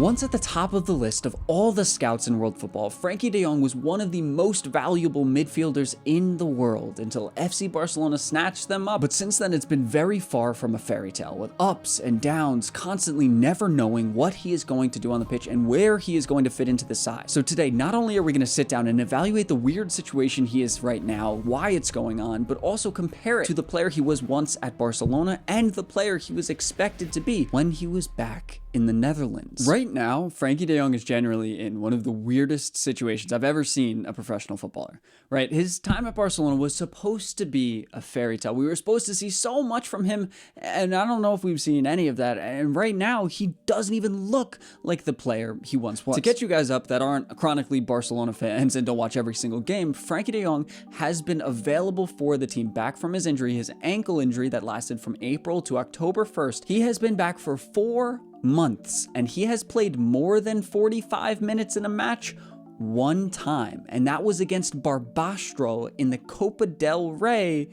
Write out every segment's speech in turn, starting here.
Once at the top of the list of all the scouts in world football, Frenkie De Jong was one of the most valuable midfielders in the world until FC Barcelona snatched them up. But since then, it's been very far from a fairy tale, with ups and downs, constantly never knowing what he is going to do on the pitch and where he is going to fit into the side. So today, not only are we going to sit down and evaluate the weird situation he is right now, why it's going on, but also compare it to the player he was once at Barcelona and the player he was expected to be when he was back in the Netherlands. Right now, Frenkie De Jong is generally in one of the weirdest situations I've ever seen a professional footballer, right? His time at Barcelona was supposed to be a fairy tale. We were supposed to see so much from him, and I don't know if we've seen any of that. And right now, he doesn't even look like the player he once was. To get you guys up that aren't chronically Barcelona fans and don't watch every single game, Frenkie De Jong has been available for the team back from his injury, his ankle injury that lasted from April to October 1st. He has been back for 4 months, and he has played more than 45 minutes in a match one time, and that was against Barbastro in the Copa del Rey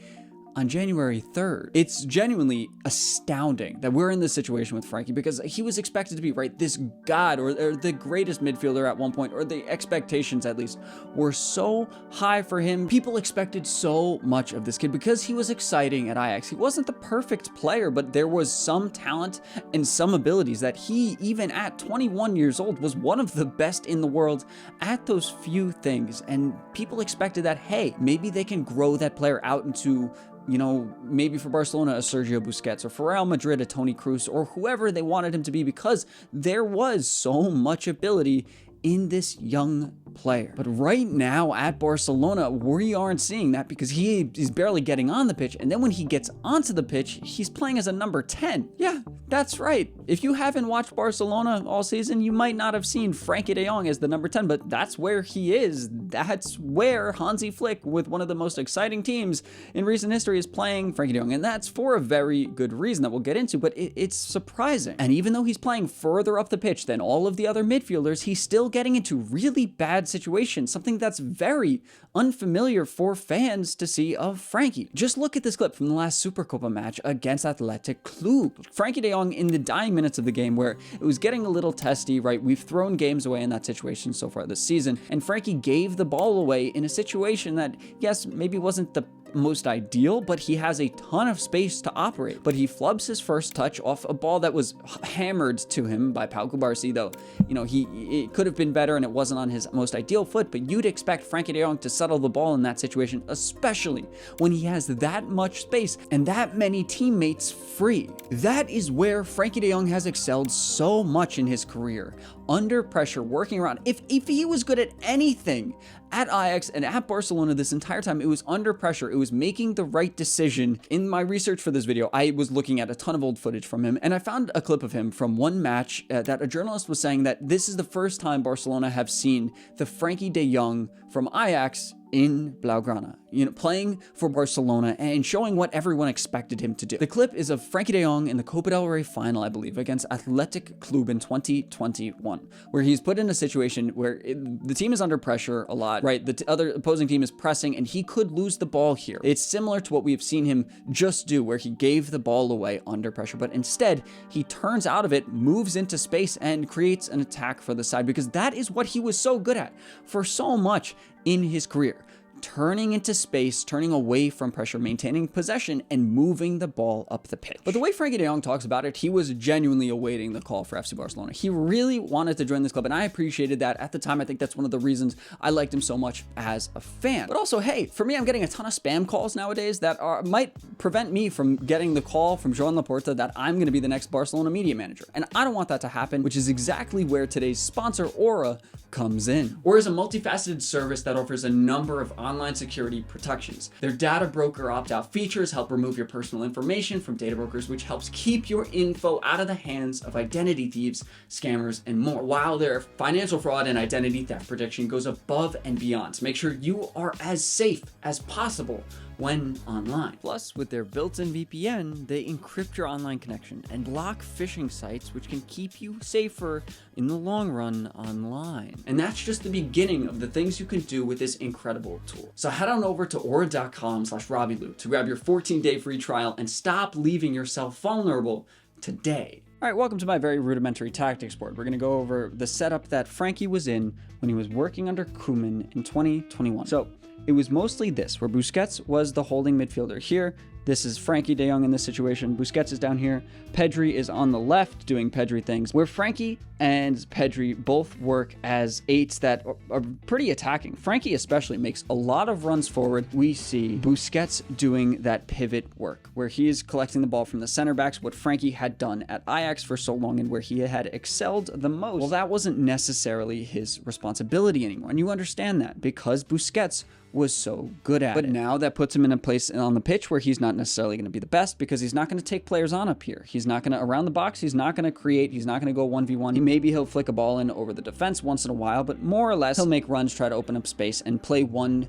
on January 3rd. It's genuinely astounding that we're in this situation with Frenkie, because he was expected to be, right, this god or the greatest midfielder at one point, or the expectations at least were so high for him. People expected so much of this kid because he was exciting at Ajax. He wasn't the perfect player, but there was some talent and some abilities that he, even at 21 years old, was one of the best in the world at those few things. And people expected that, hey, maybe they can grow that player out into, you know, maybe for Barcelona, a Sergio Busquets, or for Real Madrid, a Toni Kroos, or whoever they wanted him to be, because there was so much ability in this young player. But right now at Barcelona, we aren't seeing that, because he's barely getting on the pitch, and then when he gets onto the pitch, he's playing as a number 10. Yeah, that's right. If you haven't watched Barcelona all season, you might not have seen Frenkie De Jong as the number 10, but that's where he is. That's where Hansi Flick, with one of the most exciting teams in recent history, is playing Frenkie De Jong, and that's for a very good reason that we'll get into, but it's surprising. And even though he's playing further up the pitch than all of the other midfielders, he's still getting into really bad situations, something that's very unfamiliar for fans to see of Frenkie. Just look at this clip from the last Supercopa match against Athletic Club. Frenkie De Jong in the dying minutes of the game, where it was getting a little testy, right? We've thrown games away in that situation so far this season, and Frenkie gave the ball away in a situation that, yes, maybe wasn't the most ideal, but he has a ton of space to operate. But he flubs his first touch off a ball that was hammered to him by Pau Cubarsí, though, you know, it could have been better and it wasn't on his most ideal foot, but you'd expect Frenkie De Jong to settle the ball in that situation, especially when he has that much space and that many teammates free. That is where Frenkie De Jong has excelled so much in his career. Under pressure, working around. If he was good at anything at Ajax and at Barcelona this entire time, it was under pressure. It was making the right decision. In my research for this video, I was looking at a ton of old footage from him, and I found a clip of him from one match that a journalist was saying that this is the first time Barcelona have seen the Frenkie De Jong from Ajax in Blaugrana, you know, playing for Barcelona and showing what everyone expected him to do. The clip is of Frenkie De Jong in the Copa del Rey final, I believe, against Athletic Club in 2021, where he's put in a situation where the team is under pressure a lot, right? The other opposing team is pressing, and he could lose the ball here. It's similar to what we've seen him just do, where he gave the ball away under pressure, but instead he turns out of it, moves into space, and creates an attack for the side, because that is what he was so good at for so much in his career. Turning into space, turning away from pressure, maintaining possession, and moving the ball up the pitch. But the way Frenkie De Jong talks about it, he was genuinely awaiting the call for FC Barcelona. He really wanted to join this club, and I appreciated that at the time. I think that's one of the reasons I liked him so much as a fan. But also, hey, for me, I'm getting a ton of spam calls nowadays that might prevent me from getting the call from Joan Laporta that I'm going to be the next Barcelona media manager. And I don't want that to happen, which is exactly where today's sponsor, Aura, comes in. Aura is a multifaceted service that offers a number of online security protections. Their data broker opt-out features help remove your personal information from data brokers, which helps keep your info out of the hands of identity thieves, scammers, and more, while their financial fraud and identity theft protection goes above and beyond to make sure you are as safe as possible when online. Plus, with their built-in VPN, they encrypt your online connection and block phishing sites, which can keep you safer in the long run online. And that's just the beginning of the things you can do with this incredible tool. So head on over to aura.com/RobbyLou to grab your 14-day free trial and stop leaving yourself vulnerable today. All right, welcome to my very rudimentary tactics board. We're going to go over the setup that Frenkie was in when he was working under Koeman in 2021. So it was mostly this, where Busquets was the holding midfielder here. This is Frenkie De Jong in this situation. Busquets is down here. Pedri is on the left doing Pedri things, where Frenkie and Pedri both work as eights that are pretty attacking. Frenkie especially makes a lot of runs forward. We see Busquets doing that pivot work, where he is collecting the ball from the center backs, what Frenkie had done at Ajax for so long and where he had excelled the most. Well, that wasn't necessarily his responsibility anymore. And you understand that because Busquets was so good at it. But now that puts him in a place on the pitch where he's not necessarily going to be the best because he's not going to take players on up here. He's not going to, around the box, he's not going to create, he's not going to go 1v1. Maybe he'll flick a ball in over the defense once in a while, but more or less, he'll make runs, try to open up space, and play 1-2s.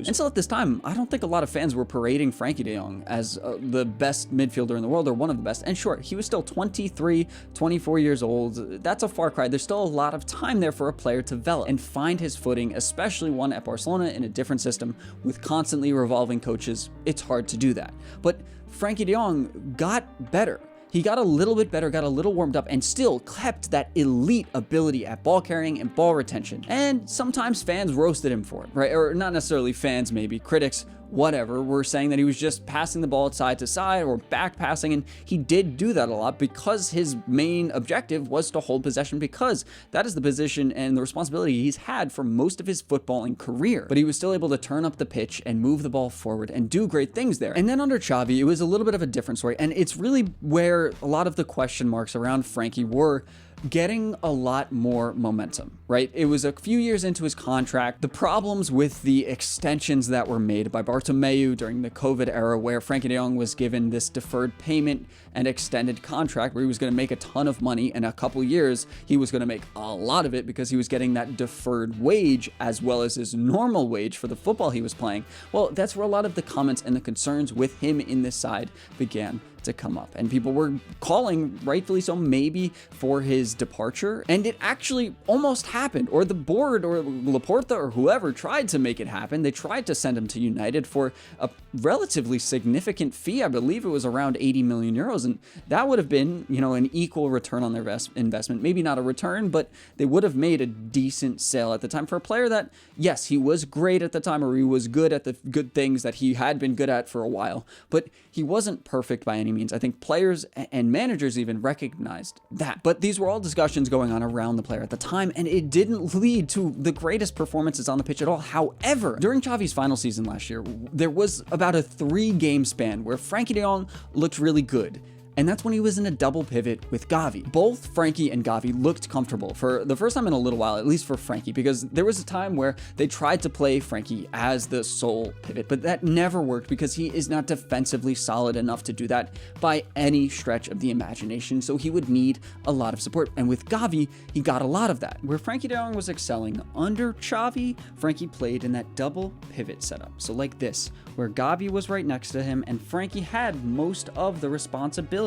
And so at this time, I don't think a lot of fans were parading Frenkie De Jong as the best midfielder in the world or one of the best. And sure, he was still 23, 24 years old. That's a far cry. There's still a lot of time there for a player to develop and find his footing, especially one at Barcelona in a different system with constantly revolving coaches. It's hard to do that. But Frenkie De Jong got better. He got a little bit better, got a little warmed up, and still kept that elite ability at ball carrying and ball retention. And sometimes fans roasted him for it, right? Or not necessarily fans, maybe critics, whatever, were saying that he was just passing the ball side to side or back passing, and he did do that a lot because his main objective was to hold possession, because that is the position and the responsibility he's had for most of his footballing career. But he was still able to turn up the pitch and move the ball forward and do great things there. And then under Xavi, it was a little bit of a different story, and it's really where a lot of the question marks around Frenkie were getting a lot more momentum, right? It was a few years into his contract. The problems with the extensions that were made by Bartomeu during the COVID era, where Frenkie De Jong was given this deferred payment and extended contract where he was going to make a ton of money in a couple years. He was going to make a lot of it because he was getting that deferred wage as well as his normal wage for the football he was playing. Well, that's where a lot of the comments and the concerns with him in this side began to come up, and people were calling, rightfully so, maybe for his departure, and it actually almost happened, or the board or Laporta or whoever tried to make it happen. They tried to send him to United for a relatively significant fee. I believe it was around 80 million euros, and that would have been, you know, an equal return on their investment. Maybe not a return, but they would have made a decent sale at the time for a player that, yes, he was great at the time, or he was good at the good things that he had been good at for a while, but he wasn't perfect by any means. I think players and managers even recognized that. But these were all discussions going on around the player at the time, and it didn't lead to the greatest performances on the pitch at all. However, during Xavi's final season last year, there was about a 3-game span where Frenkie De Jong looked really good. And that's when he was in a double pivot with Gavi. Both Frenkie and Gavi looked comfortable for the first time in a little while, at least for Frenkie, because there was a time where they tried to play Frenkie as the sole pivot, but that never worked because he is not defensively solid enough to do that by any stretch of the imagination, so he would need a lot of support. And with Gavi, he got a lot of that. Where Frenkie De Jong was excelling under Xavi, Frenkie played in that double pivot setup. So like this, where Gavi was right next to him, and Frenkie had most of the responsibility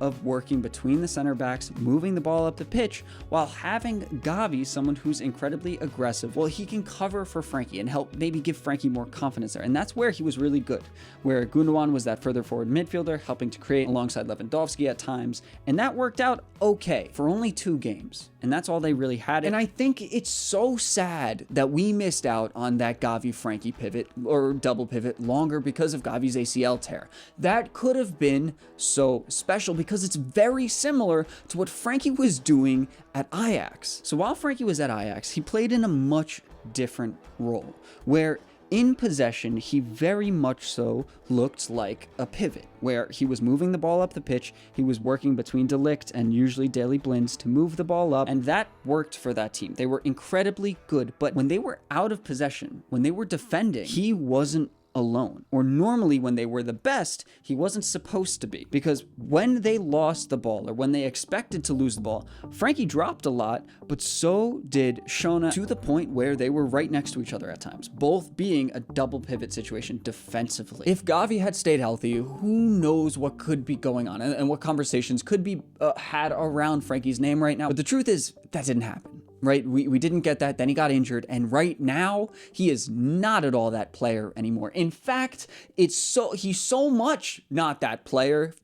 of working between the center backs, moving the ball up the pitch, while having Gavi, someone who's incredibly aggressive. Well, he can cover for Frenkie and help maybe give Frenkie more confidence there. And that's where he was really good, where Gundogan was that further forward midfielder, helping to create alongside Lewandowski at times. And that worked out okay for only 2 games. And that's all they really had. And I think it's so sad that we missed out on that Gavi-Frenkie pivot or double pivot longer because of Gavi's ACL tear. That could have been so special because it's very similar to what Frenkie was doing at Ajax. So while Frenkie was at Ajax, he played in a much different role, where in possession, he very much so looked like a pivot, where he was moving the ball up the pitch, he was working between De Ligt and usually Daley Blinds to move the ball up, and that worked for that team. They were incredibly good, but when they were out of possession, when they were defending, he wasn't alone. Or normally when they were the best, he wasn't supposed to be, because when they lost the ball or when they expected to lose the ball, Frenkie dropped a lot, but so did Shona, to the point where they were right next to each other at times, both being a double pivot situation defensively. If Gavi had stayed healthy, who knows what could be going on and what conversations could be had around Frenkie's name right now. But the truth is, that didn't happen. Right? We didn't get that. Then he got injured. And right now, he is not at all that player anymore. In fact, he's so much not that player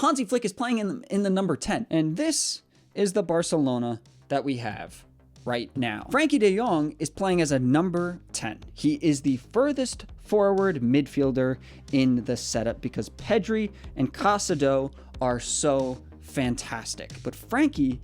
Hansi Flick is playing in the number 10. And this is the Barcelona that we have right now. Frenkie De Jong is playing as a number 10. He is the furthest forward midfielder in the setup because Pedri and Casado are so fantastic. But Frenkie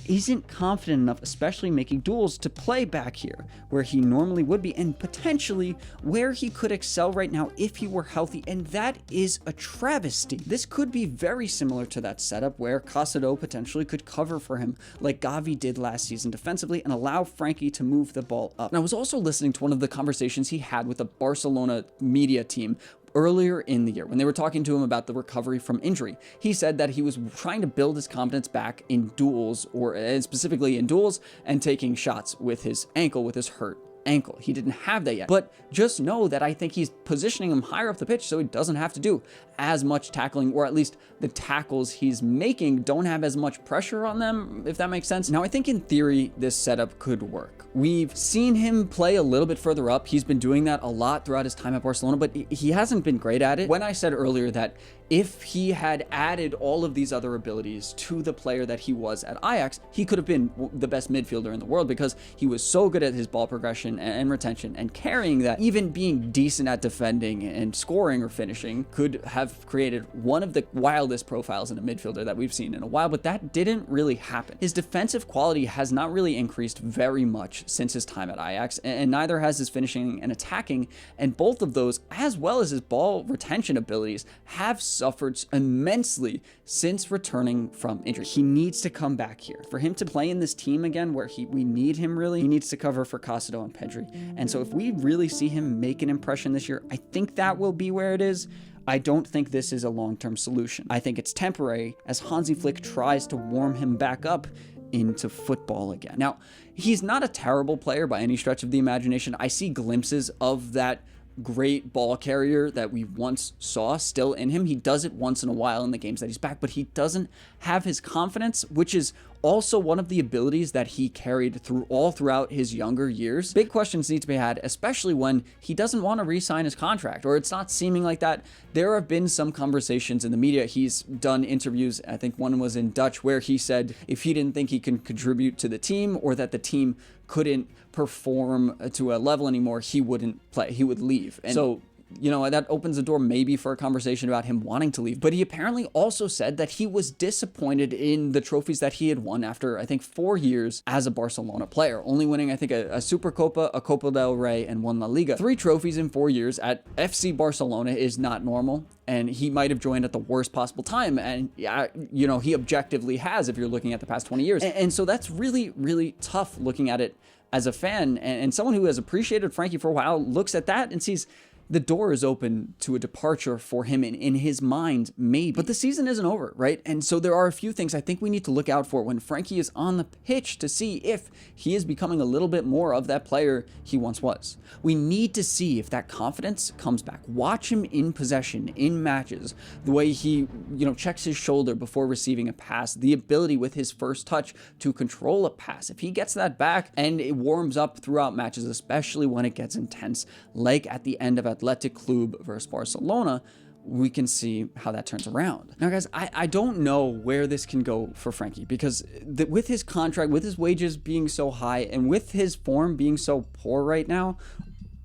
isn't confident enough, especially making duels, to play back here where he normally would be and potentially where he could excel right now if he were healthy, and that is a travesty. This could be very similar to that setup where Casado potentially could cover for him like Gavi did last season defensively and allow Frenkie to move the ball up. And I was also listening to one of the conversations he had with the Barcelona media team earlier in the year when they were talking to him about the recovery from injury. He said that he was trying to build his confidence back in duels, or specifically in duels and taking shots with his ankle, with his hurt ankle. He didn't have that yet, but just know that I think he's positioning him higher up the pitch so he doesn't have to do as much tackling, or at least the tackles he's making don't have as much pressure on them, if that makes sense. Now, I think in theory, this setup could work. We've seen him play a little bit further up. He's been doing that a lot throughout his time at Barcelona, but he hasn't been great at it. When I said earlier that if he had added all of these other abilities to the player that he was at Ajax, he could have been the best midfielder in the world because he was so good at his ball progression and retention and carrying that even being decent at defending and scoring or finishing could have created one of the wildest profiles in a midfielder that we've seen in a while, but that didn't really happen. His defensive quality has not really increased very much since his time at Ajax, and neither has his finishing and attacking, and both of those, as well as his ball retention abilities, have suffered immensely since returning from injury. He needs to come back here. For him to play in this team again where we need him really, he needs to cover for Casado and Pedri. And so if we really see him make an impression this year, I think that will be where it is. I don't think this is a long-term solution. I think it's temporary as Hansi Flick tries to warm him back up into football again. Now, he's not a terrible player by any stretch of the imagination. I see glimpses of that great ball carrier that we once saw still in him. He does it once in a while in the games that he's back, but he doesn't have his confidence, which is also one of the abilities that he carried throughout his younger years. Big questions need to be had, especially when he doesn't want to re-sign his contract, or it's not seeming like that. There have been some conversations in the media. He's done interviews, I think one was in Dutch, where he said if he didn't think he can contribute to the team or that the team couldn't perform to a level anymore, he wouldn't play, he would leave. And so, you know, that opens the door maybe for a conversation about him wanting to leave. But he apparently also said that he was disappointed in the trophies that he had won after, I think, 4 years as a Barcelona player, only winning, I think, a Supercopa, a Copa del Rey, and one La Liga. 3 trophies in 4 years at FC Barcelona is not normal, and he might have joined at the worst possible time, and yeah, you know, he objectively has if you're looking at the past 20 years. And so that's really, really tough looking at it as a fan, and someone who has appreciated Frenkie for a while looks at that and sees the door is open to a departure for him in his mind, maybe. But the season isn't over, right? And so there are a few things I think we need to look out for when Frenkie is on the pitch to see if he is becoming a little bit more of that player he once was. We need to see if that confidence comes back. Watch him in possession, in matches, the way he, you know, checks his shoulder before receiving a pass, the ability with his first touch to control a pass. If he gets that back and it warms up throughout matches, especially when it gets intense, like at the end of Athletic Club versus Barcelona, we can see how that turns around. Now, guys, I don't know where this can go for Frenkie because with his contract, with his wages being so high, and with his form being so poor right now,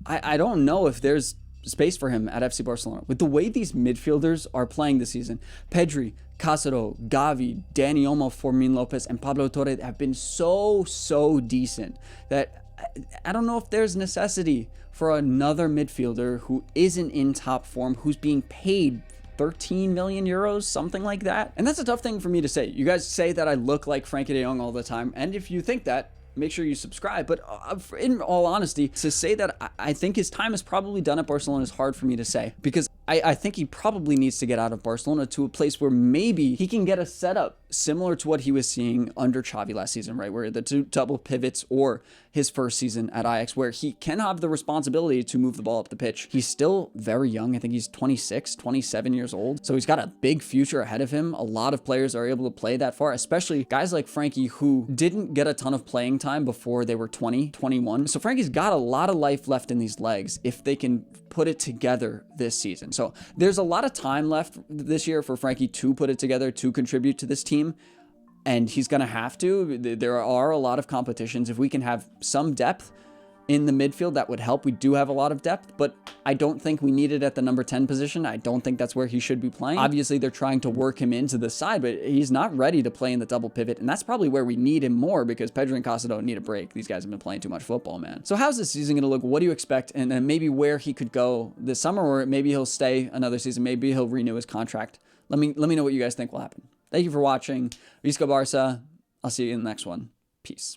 I don't know if there's space for him at FC Barcelona. With the way these midfielders are playing this season, Pedri, Casado, Gavi, Dani Olmo, Fermin Lopez, and Pablo Torre have been so decent that I don't know if there's necessity for another midfielder who isn't in top form, who's being paid 13 million euros, something like that. And that's a tough thing for me to say. You guys say that I look like Frenkie De Jong all the time, and if you think that, make sure you subscribe. But in all honesty, to say that I think his time is probably done at Barcelona is hard for me to say, because I think he probably needs to get out of Barcelona to a place where maybe he can get a setup similar to what he was seeing under Xavi last season, right? Where the 2 double pivots, or his first season at Ajax, where he can have the responsibility to move the ball up the pitch. He's still very young. I think he's 26, 27 years old. So he's got a big future ahead of him. A lot of players are able to play that far, especially guys like Frenkie, who didn't get a ton of playing time before they were 20, 21. So Frankie's got a lot of life left in these legs if they can put it together this season. So there's a lot of time left this year for Frenkie to put it together, to contribute to this team. And he's going to have to. There are a lot of competitions. If we can have some depth in the midfield, that would help. We do have a lot of depth, but I don't think we need it at the number 10 position. I don't think that's where he should be playing. Obviously, they're trying to work him into the side, but he's not ready to play in the double pivot, and that's probably where we need him more because Pedri and Costa don't need a break. These guys have been playing too much football, man. So how's this season going to look? What do you expect? And then maybe where he could go this summer, or maybe he'll stay another season. Maybe he'll renew his contract. Let me know what you guys think will happen. Thank you for watching. Visca Barca. I'll see you in the next one. Peace.